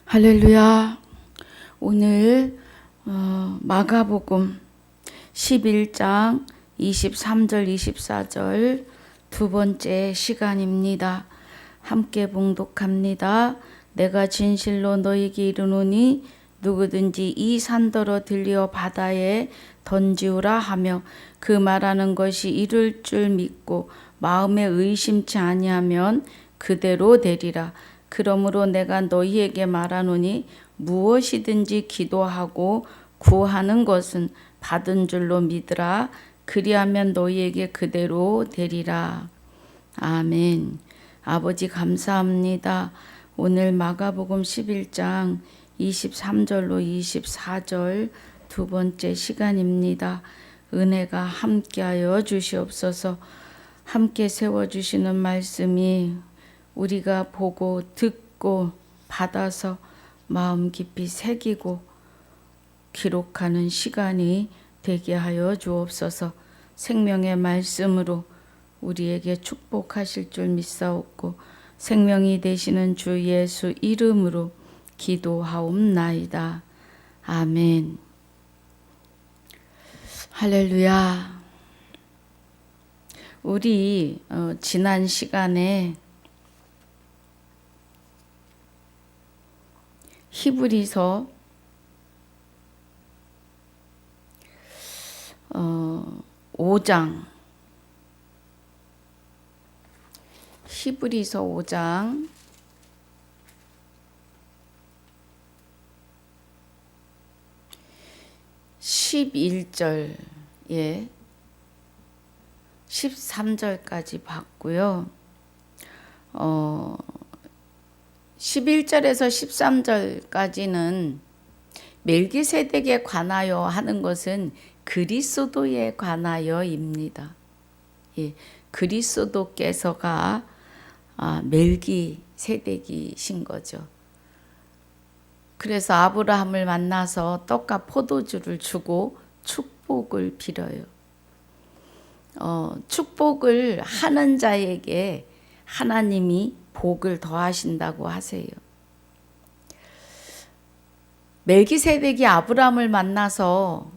할렐루야. 오늘 마가복음 11장 23절 24절 두 번째 시간입니다. 함께 봉독합니다. 내가 진실로 너에게 이르노니 누구든지 이 산더러 들려 바다에 던지우라 하며 그 말하는 것이 이룰 줄 믿고 마음에 의심치 아니하면 그대로 되리라. 그러므로 내가 너희에게 말하노니 무엇이든지 기도하고 구하는 것은 받은 줄로 믿으라. 그리하면 너희에게 그대로 되리라. 아멘. 아버지 감사합니다. 오늘 마가복음 11장 23절로 24절 두 번째 시간입니다. 은혜가 함께하여 주시옵소서. 함께 세워주시는 말씀이 우리가 보고 듣고 받아서 마음 깊이 새기고 기록하는 시간이 되게 하여 주옵소서. 생명의 말씀으로 우리에게 축복하실 줄 믿사옵고 생명이 되시는 주 예수 이름으로 기도하옵나이다. 아멘. 할렐루야. 우리 지난 시간에 히브리서 5장 히브리서 5장 11절에 13절까지 봤고요. 11절에서 13절까지는 멜기세덱에 관하여 하는 것은 그리스도에 관하여입니다. 예, 그리스도께서가 멜기세덱이신 거죠. 그래서 아브라함을 만나서 떡과 포도주를 주고 축복을 빌어요. 축복을 하는 자에게 하나님이 복을 더하신다고 하세요. 멜기세덱이 아브라함을 만나서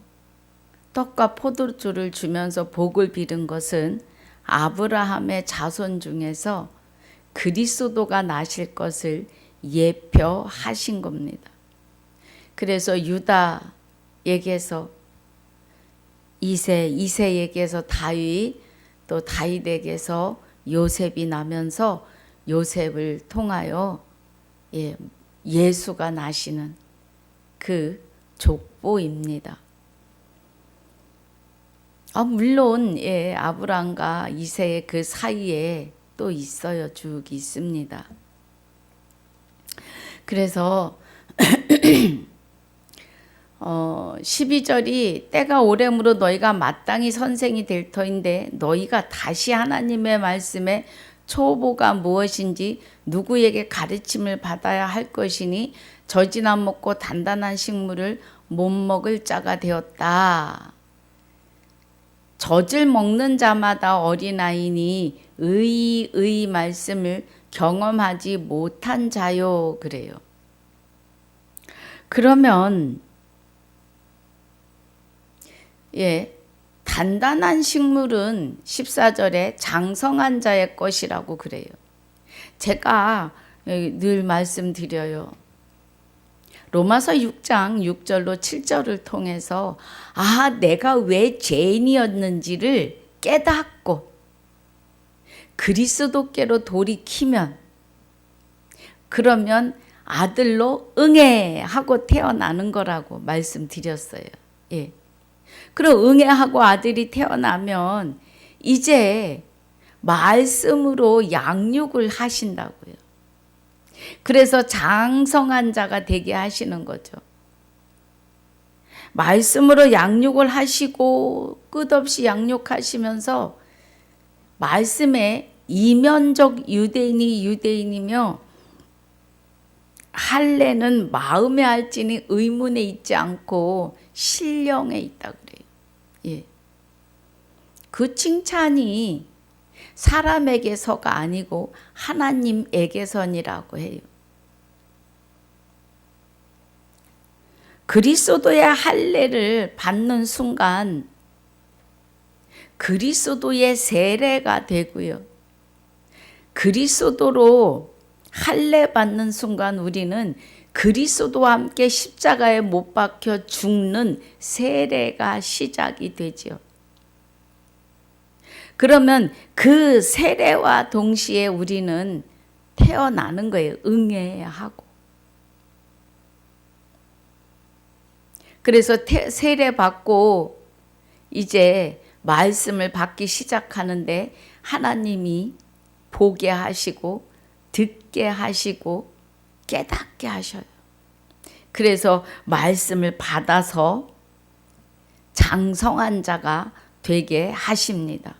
떡과 포도주를 주면서 복을 빌은 것은 아브라함의 자손 중에서 그리스도가 나실 것을 예표하신 겁니다. 그래서 유다에게서 이새에게서 다윗, 또 다윗에게서 요셉이 나면서 요셉을 통하여 예수가 나시는 그 족보입니다. 물론 아브람과 이새의 그 사이에 또 있어요. 쭉 있습니다. 그래서 12절이 때가 오래므로 너희가 마땅히 선생이 될 터인데 너희가 다시 하나님의 말씀에 초보가 무엇인지 누구에게 가르침을 받아야 할 것이니 젖이나 먹고 단단한 식물을 못 먹을 자가 되었다. 젖을 먹는 자마다 어린아이니 의의 말씀을 경험하지 못한 자요. 그래요. 그러면 단단한 식물은 14절에 장성한 자의 것이라고 그래요. 제가 늘 말씀드려요. 로마서 6장 6절로 7절을 통해서 내가 왜 죄인이었는지를 깨닫고 그리스도께로 돌이키면 그러면 아들로 응애하고 태어나는 거라고 말씀드렸어요. 그럼 응애하고 아들이 태어나면 이제 말씀으로 양육을 하신다고요. 그래서 장성한 자가 되게 하시는 거죠. 말씀으로 양육을 하시고 끝없이 양육하시면서 말씀에 이면적 유대인이 유대인이며 할례는 마음에 할지니 의문에 있지 않고 신령에 있다 그래요. 그 칭찬이 사람에게서가 아니고 하나님에게선이라고 해요. 그리스도의 할례를 받는 순간 그리스도의 세례가 되고요. 그리스도로 할례 받는 순간 우리는 그리스도와 함께 십자가에 못 박혀 죽는 세례가 시작이 되죠. 그러면 그 세례와 동시에 우리는 태어나는 거예요. 응해야 하고. 그래서 세례 받고 이제 말씀을 받기 시작하는데 하나님이 보게 하시고 듣게 하시고 깨닫게 하셔요. 그래서 말씀을 받아서 장성한 자가 되게 하십니다.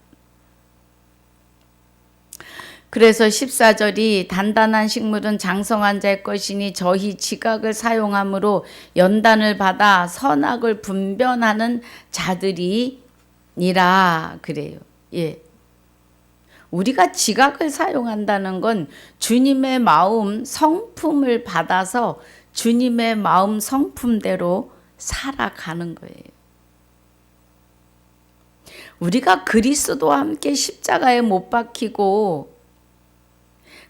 그래서 14절이 단단한 식물은 장성한 자의 것이니 저희 지각을 사용함으로 연단을 받아 선악을 분별하는 자들이니라 그래요. 예. 우리가 지각을 사용한다는 건 주님의 마음 성품을 받아서 주님의 마음 성품대로 살아가는 거예요. 우리가 그리스도와 함께 십자가에 못 박히고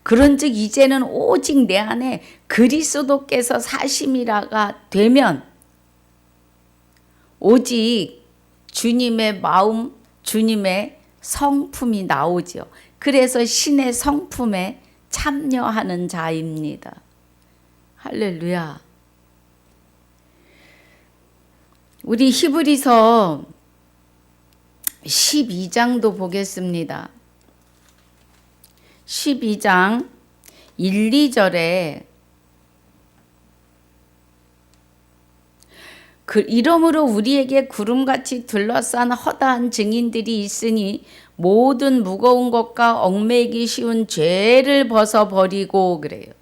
그런즉 이제는 오직 내 안에 그리스도께서 사심이라가 되면 오직 주님의 마음, 주님의 성품이 나오죠. 그래서 신의 성품에 참여하는 자입니다. 할렐루야. 우리 히브리서 12장도 보겠습니다. 12장 1, 2절에 이러므로 우리에게 구름같이 둘러싼 허다한 증인들이 있으니 모든 무거운 것과 얽매이기 쉬운 죄를 벗어버리고 그래요.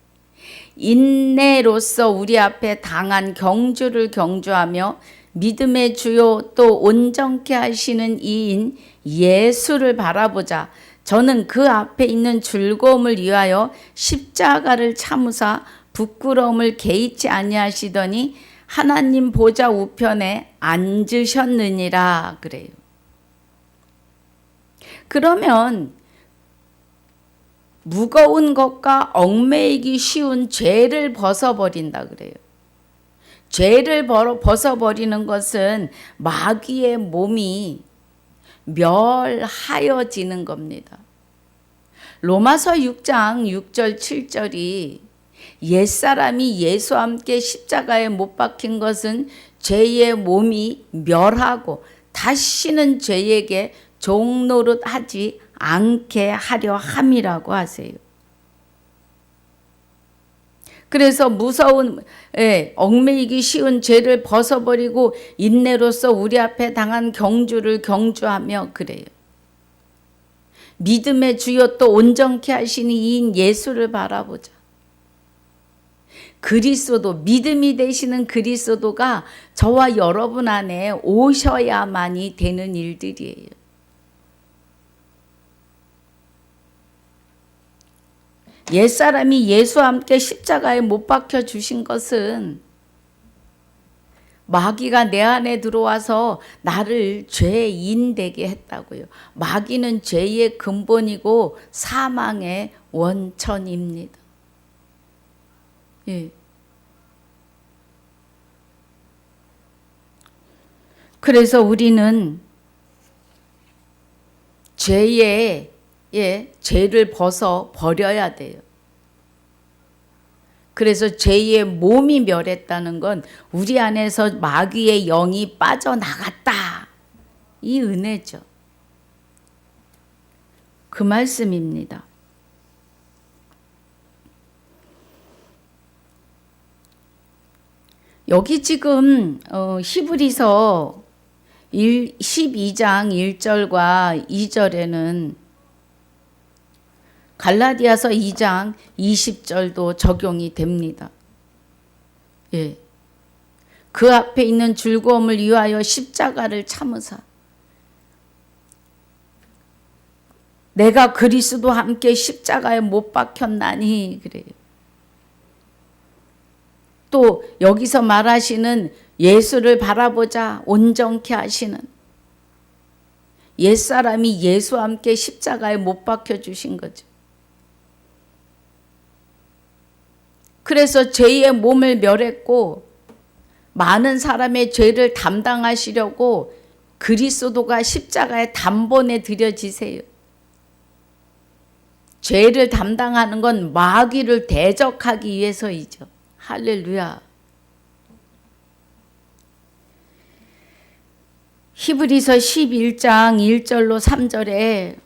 인내로서 우리 앞에 당한 경주를 경주하며 믿음의 주요 또 온전케 하시는 이인 예수를 바라보자. 저는 그 앞에 있는 즐거움을 위하여 십자가를 참으사 부끄러움을 개의치 아니하시더니 하나님 보좌 우편에 앉으셨느니라 그래요. 그러면 무거운 것과 얽매이기 쉬운 죄를 벗어버린다 그래요. 죄를 벗어버리는 것은 마귀의 몸이 멸하여지는 겁니다. 로마서 6장 6절 7절이 옛사람이 예수와 함께 십자가에 못 박힌 것은 죄의 몸이 멸하고 다시는 죄에게 종노릇하지 않게 하려 함이라고 하세요. 그래서 무서운 얽매이기 쉬운 죄를 벗어버리고 인내로서 우리 앞에 당한 경주를 경주하며 그래요. 믿음의 주여 또 온전케 하시는 이인 예수를 바라보자. 그리스도, 믿음이 되시는 그리스도가 저와 여러분 안에 오셔야만이 되는 일들이에요. 옛사람이 예수와 함께 십자가에 못 박혀 주신 것은 마귀가 내 안에 들어와서 나를 죄인 되게 했다고요. 마귀는 죄의 근본이고 사망의 원천입니다. 예. 그래서 우리는 죄의 죄를 벗어 버려야 돼요. 그래서 죄의 몸이 멸했다는 건 우리 안에서 마귀의 영이 빠져나갔다. 이 은혜죠. 그 말씀입니다. 여기 지금 히브리서 12장 1절과 2절에는 갈라디아서 2장 20절도 적용이 됩니다. 예. 그 앞에 있는 즐거움을 위하여 십자가를 참으사 내가 그리스도와 함께 십자가에 못 박혔나니 그래요. 또 여기서 말하시는 예수를 바라보자 온전케 하시는 옛사람이 예수와 함께 십자가에 못 박혀 주신 거죠. 그래서 죄의 몸을 멸했고 많은 사람의 죄를 담당하시려고 그리스도가 십자가에 단번에 들여지세요. 죄를 담당하는 건 마귀를 대적하기 위해서이죠. 할렐루야. 히브리서 11장 1절로 3절에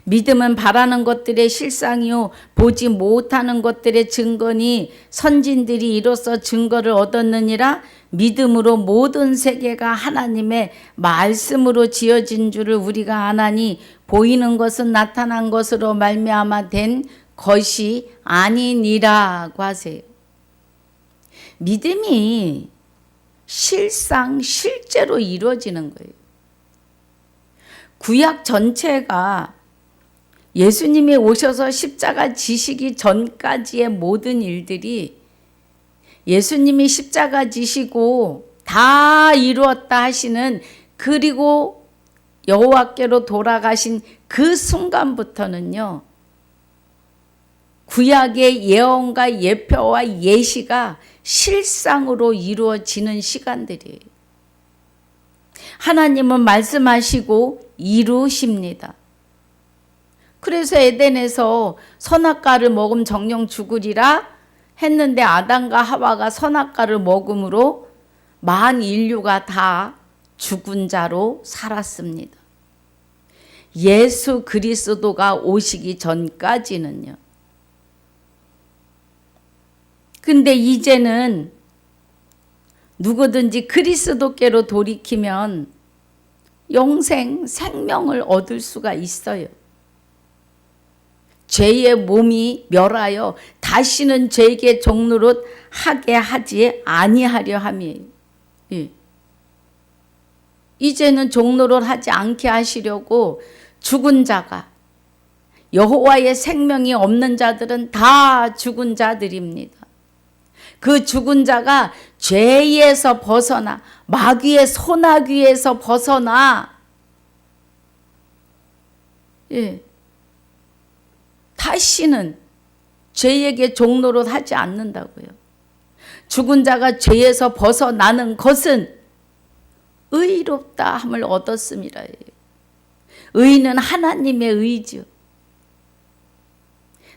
믿음은 바라는 것들의 실상이요 보지 못하는 것들의 증거니 선진들이 이로써 증거를 얻었느니라. 믿음으로 모든 세계가 하나님의 말씀으로 지어진 줄을 우리가 아나니 보이는 것은 나타난 것으로 말미암아 된 것이 아니니라고 하세요. 믿음이 실제로 이루어지는 거예요. 구약 전체가 예수님이 오셔서 십자가 지시기 전까지의 모든 일들이 예수님이 십자가 지시고 다 이루었다 하시는, 그리고 여호와께로 돌아가신 그 순간부터는요, 구약의 예언과 예표와 예시가 실상으로 이루어지는 시간들이에요. 하나님은 말씀하시고 이루십니다. 그래서 에덴에서 선악과를 먹으면 정령 죽으리라 했는데 아담과 하와가 선악과를 먹음으로 만 인류가 다 죽은 자로 살았습니다. 예수 그리스도가 오시기 전까지는요. 근데 이제는 누구든지 그리스도께로 돌이키면 영생, 생명을 얻을 수가 있어요. 죄의 몸이 멸하여 다시는 죄에게 종노릇 하게 하지 아니하려 함이에요. 예. 이제는 종노릇 하지 않게 하시려고 죽은 자가, 여호와의 생명이 없는 자들은 다 죽은 자들입니다. 그 죽은 자가 죄에서 벗어나 마귀의 소나귀에서 벗어나 다시는 죄에게 종노릇 하지 않는다고요. 죽은 자가 죄에서 벗어나는 것은 의롭다 함을 얻었음이라. 의는 하나님의 의죠.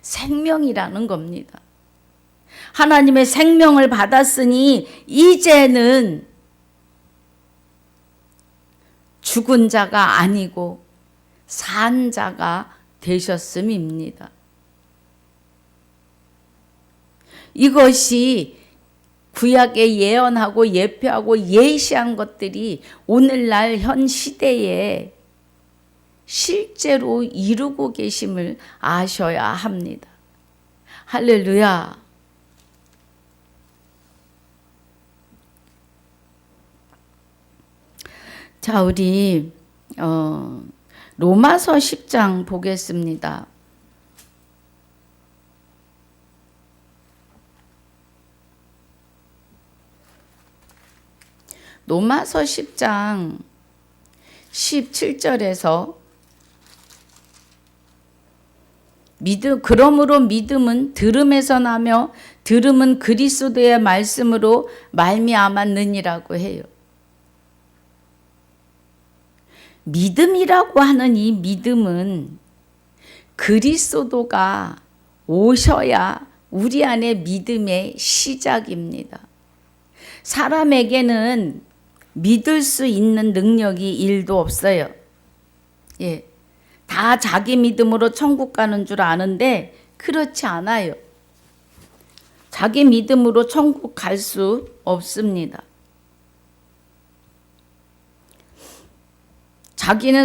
생명이라는 겁니다. 하나님의 생명을 받았으니 이제는 죽은 자가 아니고 산 자가 되셨음입니다. 이것이 구약에 예언하고 예표하고 예시한 것들이 오늘날 현 시대에 실제로 이루고 계심을 아셔야 합니다. 할렐루야. 자, 우리 로마서 10장 보겠습니다. 로마서 10장 17절에서 그러므로 믿음은 들음에서 나며 들음은 그리스도의 말씀으로 말미암았느니라고 해요. 믿음이라고 하는 이 믿음은 그리스도가 오셔야 우리 안에 믿음의 시작입니다. 사람에게는 믿을 수 있는 능력이 1도 없어요. 예. 다 자기 믿음으로 천국 가는 줄 아는데 그렇지 않아요. 자기 믿음으로 천국 갈 수 없습니다.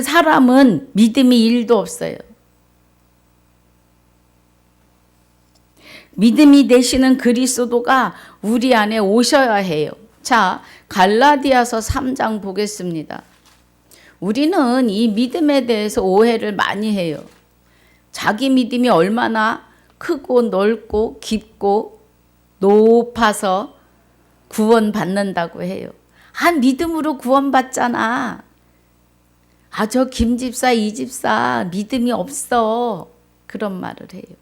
사람은 믿음이 1도 없어요. 믿음이 되시는 그리스도가 우리 안에 오셔야 해요. 자, 갈라디아서 3장 보겠습니다. 우리는 이 믿음에 대해서 오해를 많이 해요. 자기 믿음이 얼마나 크고 넓고 깊고 높아서 구원받는다고 해요. 아, 믿음으로 구원받잖아. 아, 저 김집사, 이집사 믿음이 없어. 그런 말을 해요.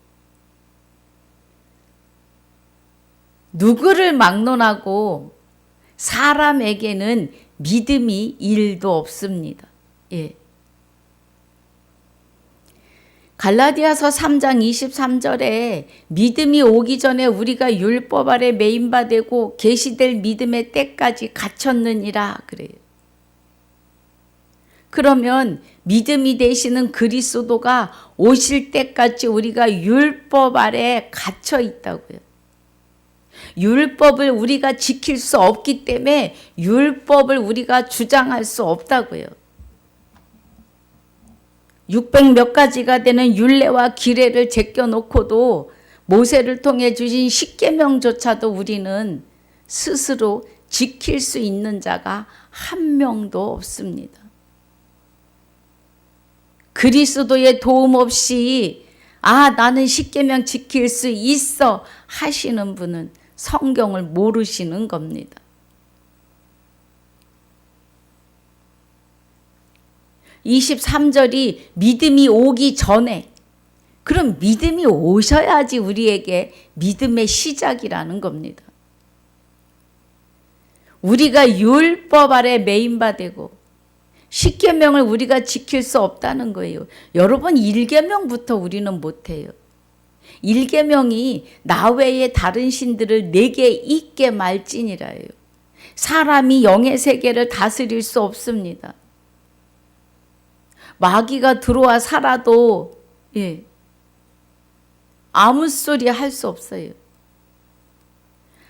누구를 막론하고 사람에게는 믿음이 1도 없습니다. 예. 갈라디아서 3장 23절에 믿음이 오기 전에 우리가 율법 아래 매인바 되고 계시될 믿음의 때까지 갇혔느니라 그래요. 그러면 믿음이 되시는 그리스도가 오실 때까지 우리가 율법 아래 갇혀 있다고요. 율법을 우리가 지킬 수 없기 때문에 율법을 우리가 주장할 수 없다고요. 600 몇 가지가 되는 율례와 규례를 제껴놓고도 모세를 통해 주신 십계명조차도 우리는 스스로 지킬 수 있는 자가 한 명도 없습니다. 그리스도의 도움 없이 아, 나는 십계명 지킬 수 있어 하시는 분은 성경을 모르시는 겁니다. 23절이 믿음이 오기 전에, 그럼 믿음이 오셔야지 우리에게 믿음의 시작이라는 겁니다. 우리가 율법 아래 매인바 되고 십계명을 우리가 지킬 수 없다는 거예요. 여러분, 1계명부터 우리는 못해요. 1계명이 나 외에 다른 신들을 내게 있게 말지니라요. 사람이 영의 세계를 다스릴 수 없습니다. 마귀가 들어와 살아도 아무 소리 할 수 없어요.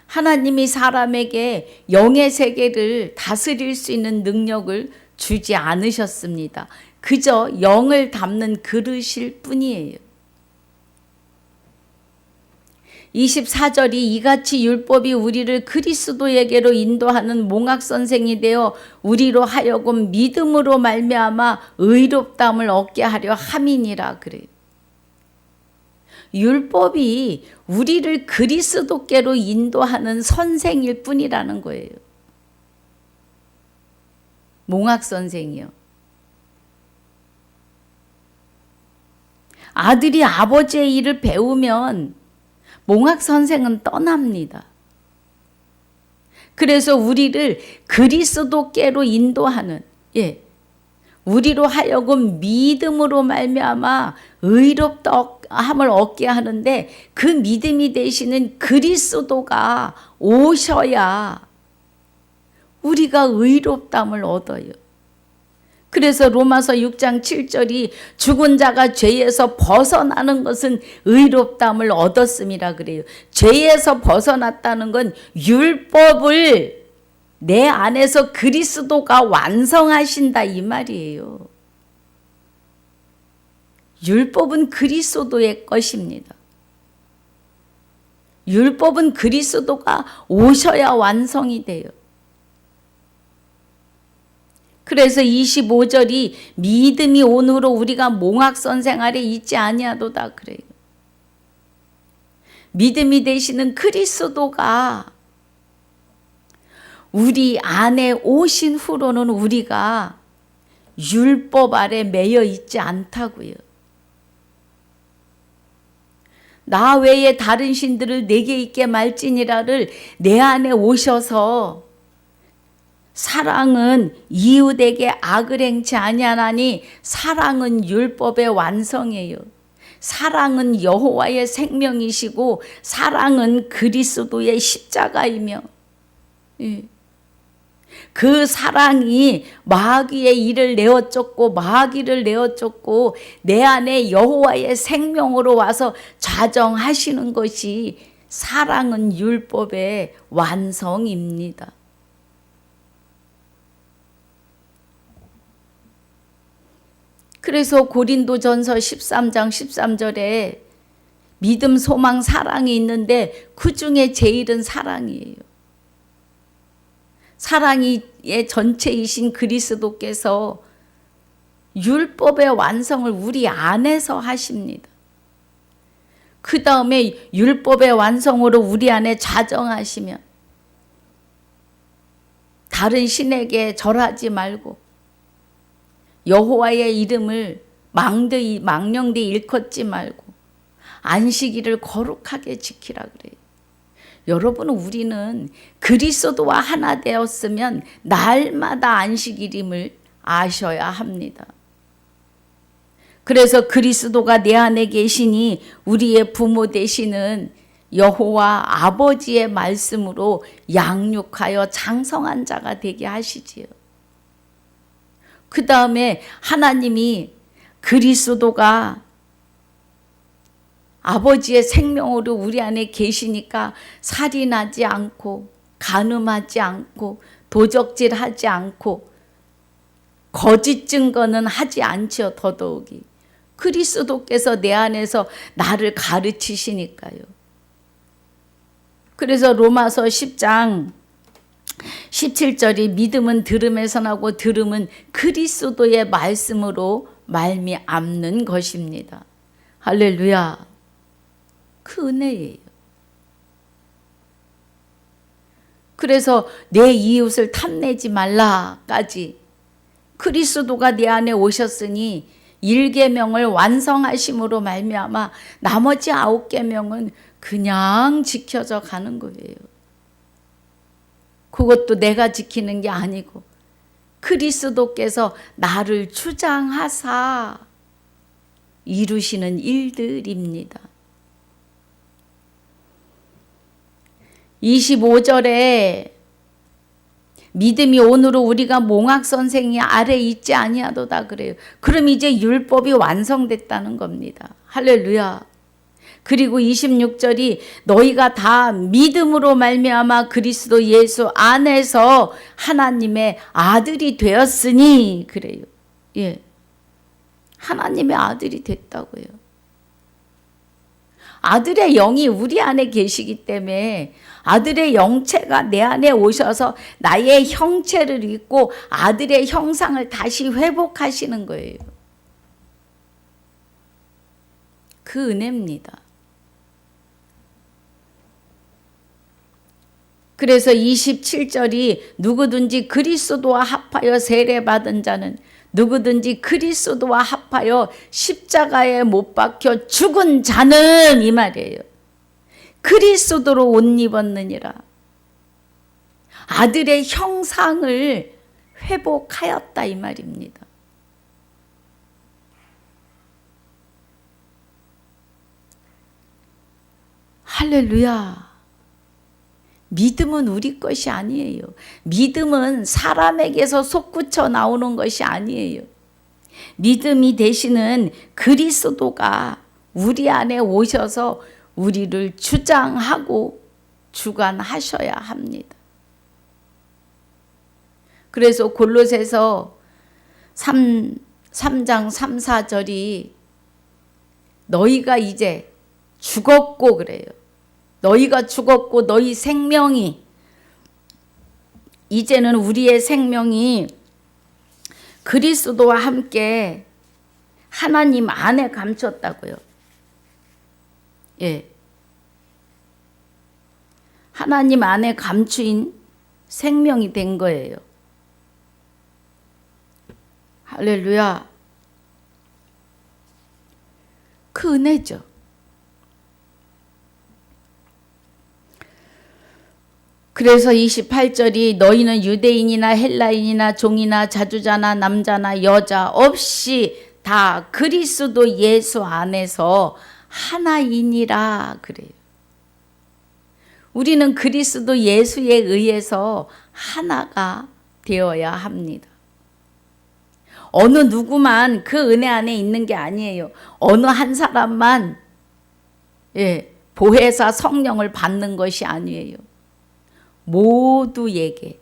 하나님이 사람에게 영의 세계를 다스릴 수 있는 능력을 주지 않으셨습니다. 그저 영을 담는 그릇일 뿐이에요. 24절이 이같이 율법이 우리를 그리스도에게로 인도하는 몽학선생이 되어 우리로 하여금 믿음으로 말미암아 의롭다함을 얻게 하려 함이니라 그래요. 율법이 우리를 그리스도께로 인도하는 선생일 뿐이라는 거예요. 몽학선생이요. 아들이 아버지의 일을 배우면 몽학선생은 떠납니다. 그래서 우리를 그리스도께로 인도하는, 우리로 하여금 믿음으로 말미암아 의롭다함을 얻게 하는데 그 믿음이 되시는 그리스도가 오셔야 우리가 의롭다함을 얻어요. 그래서 로마서 6장 7절이 죽은 자가 죄에서 벗어나는 것은 의롭다함을 얻었음이라 그래요. 죄에서 벗어났다는 건 율법을 내 안에서 그리스도가 완성하신다 이 말이에요. 율법은 그리스도의 것입니다. 율법은 그리스도가 오셔야 완성이 돼요. 그래서 25절이 믿음이 온 후로 우리가 몽학선생 아래 있지 아니하도다 그래요. 믿음이 되시는 그리스도가 우리 안에 오신 후로는 우리가 율법 아래 매여 있지 않다고요. 나 외에 다른 신들을 내게 있게 말지니라를 내 안에 오셔서 사랑은 이웃에게 악을 행치 아니하나니 사랑은 율법의 완성이에요. 사랑은 여호와의 생명이시고 사랑은 그리스도의 십자가이며 그 사랑이 마귀의 일을 내어 쫓고 마귀를 내어 쫓고 내 안에 여호와의 생명으로 와서 좌정하시는 것이 사랑은 율법의 완성입니다. 그래서 고린도전서 13장 13절에 믿음, 소망, 사랑이 있는데 그 중에 제일은 사랑이에요. 사랑의 전체이신 그리스도께서 율법의 완성을 우리 안에서 하십니다. 그 다음에 율법의 완성으로 우리 안에 자정하시면 다른 신에게 절하지 말고 여호와의 이름을 망령되이 일컫지 말고 안식일을 거룩하게 지키라 그래요. 여러분, 우리는 그리스도와 하나 되었으면 날마다 안식일임을 아셔야 합니다. 그래서 그리스도가 내 안에 계시니 우리의 부모 되시는 여호와 아버지의 말씀으로 양육하여 장성한 자가 되게 하시지요. 그 다음에 하나님이 그리스도가 아버지의 생명으로 우리 안에 계시니까 살인하지 않고 간음하지 않고 도적질하지 않고 거짓 증거는 하지 않죠. 더더욱이 그리스도께서 내 안에서 나를 가르치시니까요. 그래서 로마서 10장 17절이 믿음은 들음에서 나고 들음은 그리스도의 말씀으로 말미암는 것입니다. 할렐루야. 그 은혜예요. 그래서 내 이웃을 탐내지 말라까지 그리스도가 내 안에 오셨으니 1계명을 완성하심으로 말미암아 나머지 9계명은 그냥 지켜져 가는 거예요. 그것도 내가 지키는 게 아니고 그리스도께서 나를 주장하사 이루시는 일들입니다. 25절에 믿음이 오늘은 우리가 몽학 선생이 아래 있지 아니하도다 그래요. 그럼 이제 율법이 완성됐다는 겁니다. 할렐루야. 그리고 26절이 너희가 다 믿음으로 말미암아 그리스도 예수 안에서 하나님의 아들이 되었으니 그래요. 예, 하나님의 아들이 됐다고요. 아들의 영이 우리 안에 계시기 때문에 아들의 영체가 내 안에 오셔서 나의 형체를 입고 아들의 형상을 다시 회복하시는 거예요. 그 은혜입니다. 그래서 27절이 누구든지 그리스도와 합하여 세례받은 자는 누구든지 그리스도와 합하여 십자가에 못 박혀 죽은 자는 이 말이에요. 그리스도로 옷 입었느니라. 아들의 형상을 회복하였다 이 말입니다. 할렐루야. 믿음은 우리 것이 아니에요. 믿음은 사람에게서 솟구쳐 나오는 것이 아니에요. 믿음이 되시는 그리스도가 우리 안에 오셔서 우리를 주장하고 주관하셔야 합니다. 그래서 골로새서 3장 3, 4절이 너희가 이제 죽었고 그래요. 너희가 죽었고 너희 생명이 이제는 우리의 생명이 그리스도와 함께 하나님 안에 감췄다고요. 예. 하나님 안에 감추인 생명이 된 거예요. 할렐루야. 그 은혜죠. 그래서 28절이 너희는 유대인이나 헬라인이나 종이나 자주자나 남자나 여자 없이 다 그리스도 예수 안에서 하나이니라 그래요. 우리는 그리스도 예수에 의해서 하나가 되어야 합니다. 어느 누구만 그 은혜 안에 있는 게 아니에요. 어느 한 사람만 보혜사 성령을 받는 것이 아니에요. 모두에게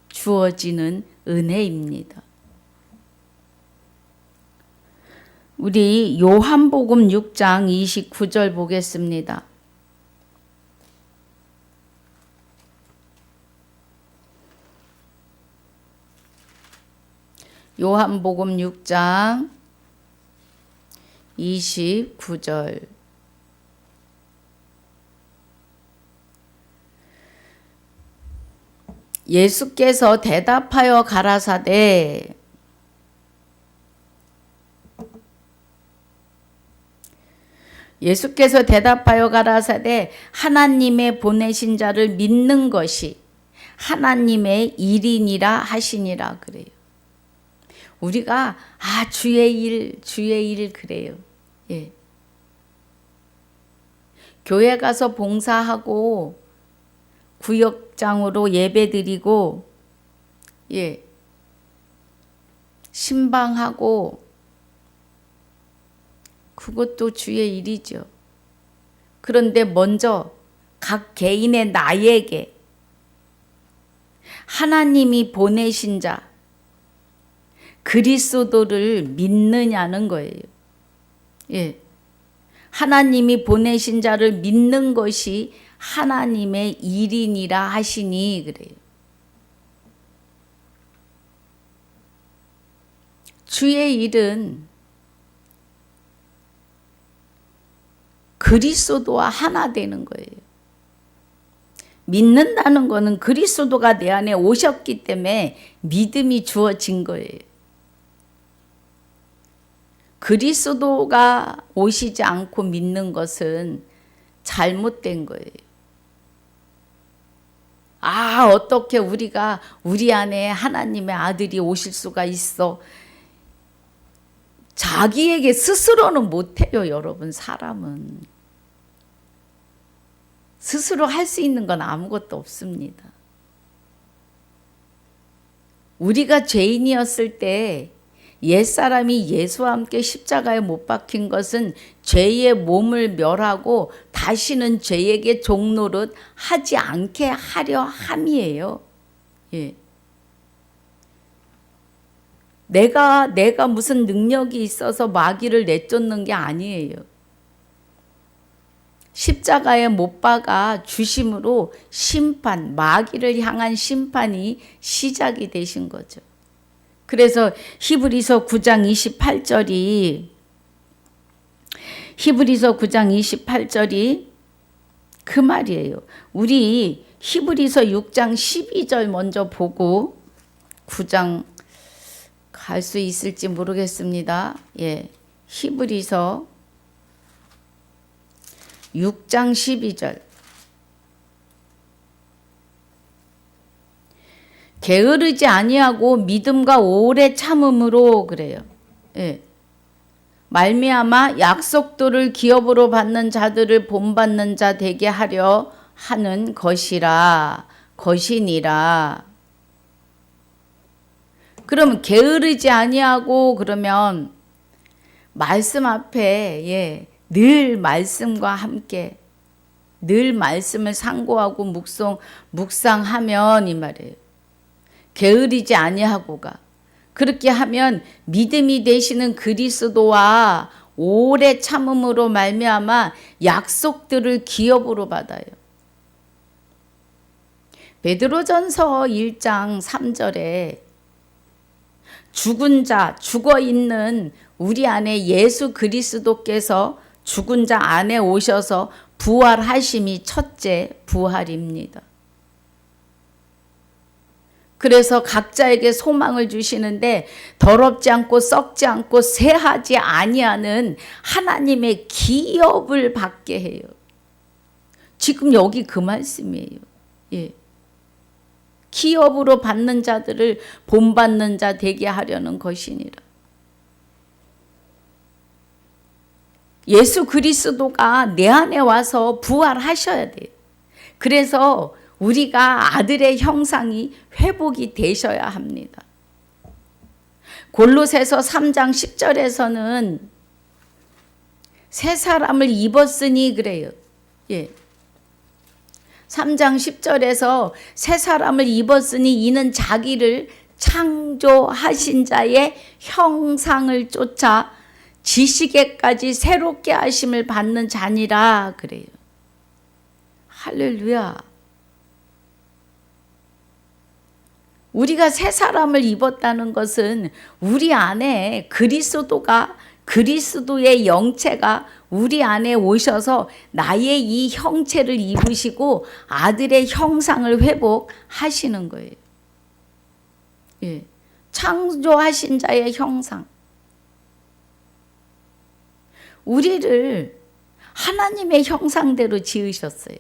주어지는 은혜입니다. 우리 요한복음 6장 29절 보겠습니다. 요한복음 6장 29절 예수께서 대답하여 가라사대 예수께서 대답하여 가라사대 하나님의 보내신 자를 믿는 것이 하나님의 일이니라 하시니라 그래요. 우리가 주의 일 그래요. 예. 교회 가서 봉사하고 구역장으로 예배드리고 예. 신방하고 그것도 주의 일이죠. 그런데 먼저 각 개인의 나에게 하나님이 보내신 자 그리스도를 믿느냐는 거예요. 예. 하나님이 보내신 자를 믿는 것이 하나님의 일이니라 하시니 그래요. 주의 일은 그리스도와 하나 되는 거예요. 믿는다는 것은 그리스도가 내 안에 오셨기 때문에 믿음이 주어진 거예요. 그리스도가 오시지 않고 믿는 것은 잘못된 거예요. 어떻게 우리 안에 하나님의 아들이 오실 수가 있어. 자기에게 스스로는 못해요, 여러분. 사람은 스스로 할 수 있는 건 아무것도 없습니다. 우리가 죄인이었을 때 옛사람이 예수와 함께 십자가에 못 박힌 것은 죄의 몸을 멸하고 다시는 죄에게 종노릇 하지 않게 하려 함이에요. 예. 내가 무슨 능력이 있어서 마귀를 내쫓는 게 아니에요. 십자가에 못 박아 주심으로 심판, 마귀를 향한 심판이 시작이 되신 거죠. 그래서 히브리서 9장 28절이 그 말이에요. 우리 히브리서 6장 12절 먼저 보고 9장 갈 수 있을지 모르겠습니다. 예. 히브리서 6장 12절. 게으르지 아니하고 믿음과 오래 참음으로 그래요. 예. 말미암아 약속도를 기업으로 받는 자들을 본받는 자 되게 하려 하는 것이니라. 그러면 게으르지 아니하고 그러면 말씀 앞에 늘 말씀과 함께 늘 말씀을 상고하고 묵상하면 이 말이에요. 게으르지 아니하고가 그렇게 하면 믿음이 되시는 그리스도와 오래 참음으로 말미암아 약속들을 기업으로 받아요. 베드로전서 1장 3절에 죽은 자, 죽어 있는 우리 안에 예수 그리스도께서 죽은 자 안에 오셔서 부활하심이 첫째 부활입니다. 그래서 각자에게 소망을 주시는데 더럽지 않고 썩지 않고 쇠하지 아니하는 하나님의 기업을 받게 해요. 지금 여기 그 말씀이에요. 예. 기업으로 받는 자들을 본받는 자 되게 하려는 것이니라. 예수 그리스도가 내 안에 와서 부활하셔야 돼요. 그래서 우리가 아들의 형상이 회복이 되셔야 합니다. 골로새서 3장 10절에서는 새 사람을 입었으니 그래요. 예. 3장 10절에서 새 사람을 입었으니 이는 자기를 창조하신 자의 형상을 쫓아 지식에까지 새롭게 하심을 받는 자니라 그래요. 할렐루야. 우리가 새 사람을 입었다는 것은 우리 안에 그리스도가 그리스도의 영체가 우리 안에 오셔서 나의 이 형체를 입으시고 아들의 형상을 회복하시는 거예요. 예. 창조하신 자의 형상. 우리를 하나님의 형상대로 지으셨어요.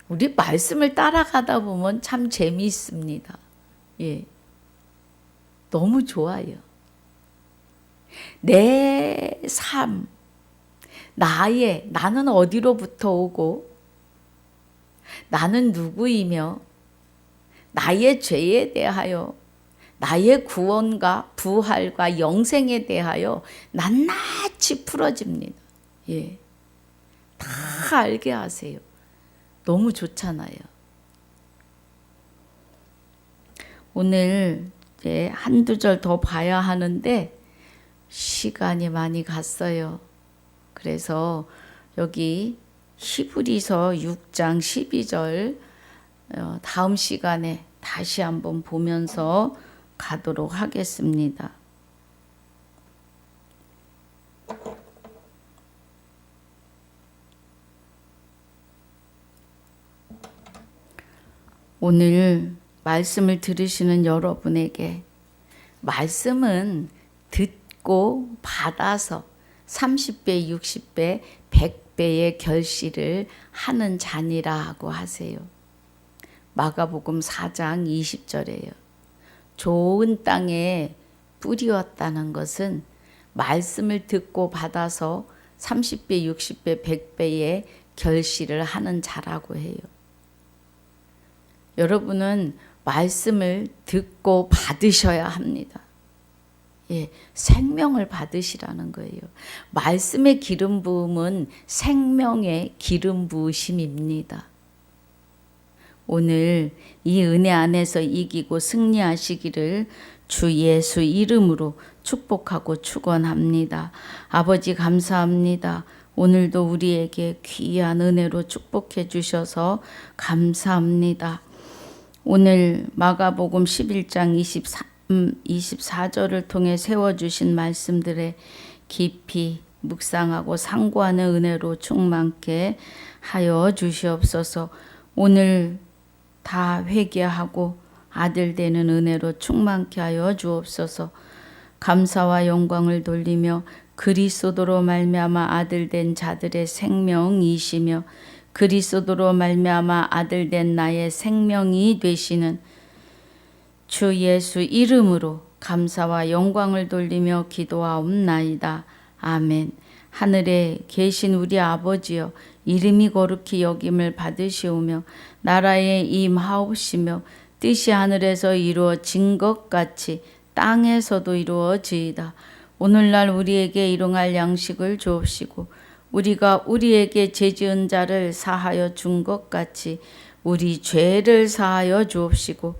우리 말씀을 따라가다 보면 참 재미있습니다. 예. 너무 좋아요. 내 삶, 나는 어디로부터 오고, 나는 누구이며, 나의 죄에 대하여, 나의 구원과 부활과 영생에 대하여 낱낱이 풀어집니다. 예. 다 알게 하세요. 너무 좋잖아요. 오늘 이제 한두 절 더 봐야 하는데 시간이 많이 갔어요. 그래서 여기 히브리서 6장 12절 다음 시간에 다시 한번 보면서 가도록 하겠습니다. 오늘 말씀을 들으시는 여러분에게 말씀은 듣고 받아서 30배, 60배, 100배의 결실을 하는 자니라고 하세요. 마가복음 4장 20절에요. 좋은 땅에 뿌리었다는 것은 말씀을 듣고 받아서 30배, 60배, 100배의 결실을 하는 자라고 해요. 여러분은 말씀을 듣고 받으셔야 합니다. 예, 생명을 받으시라는 거예요. 말씀의 기름 부음은 생명의 기름 부으심입니다. 오늘 이 은혜 안에서 이기고 승리하시기를 주 예수 이름으로 축복하고 축원합니다. 아버지 감사합니다. 오늘도 우리에게 귀한 은혜로 축복해 주셔서 감사합니다. 오늘 마가복음 11장 24절을 통해 세워주신 말씀들에 깊이 묵상하고 상고하는 은혜로 충만케 하여 주시옵소서. 오늘 다 회개하고 아들 되는 은혜로 충만케 하여 주옵소서. 감사와 영광을 돌리며 그리스도로 말미암아 아들 된 자들의 생명이시며 그리스도로 말미암아 아들 된 나의 생명이 되시는 주 예수 이름으로 감사와 영광을 돌리며 기도하옵나이다. 아멘. 하늘에 계신 우리 아버지여, 이름이 거룩히 여김을 받으시오며 나라에 임하옵시며 뜻이 하늘에서 이루어진 것 같이 땅에서도 이루어지이다. 오늘날 우리에게 일용할 양식을 주옵시고 우리가 우리에게 죄지은 자를 사하여 준 것 같이 우리 죄를 사하여 주옵시고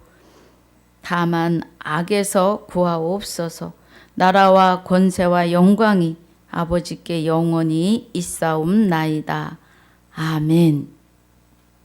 다만 악에서 구하옵소서. 나라와 권세와 영광이 아버지께 영원히 있사옵나이다. 아멘.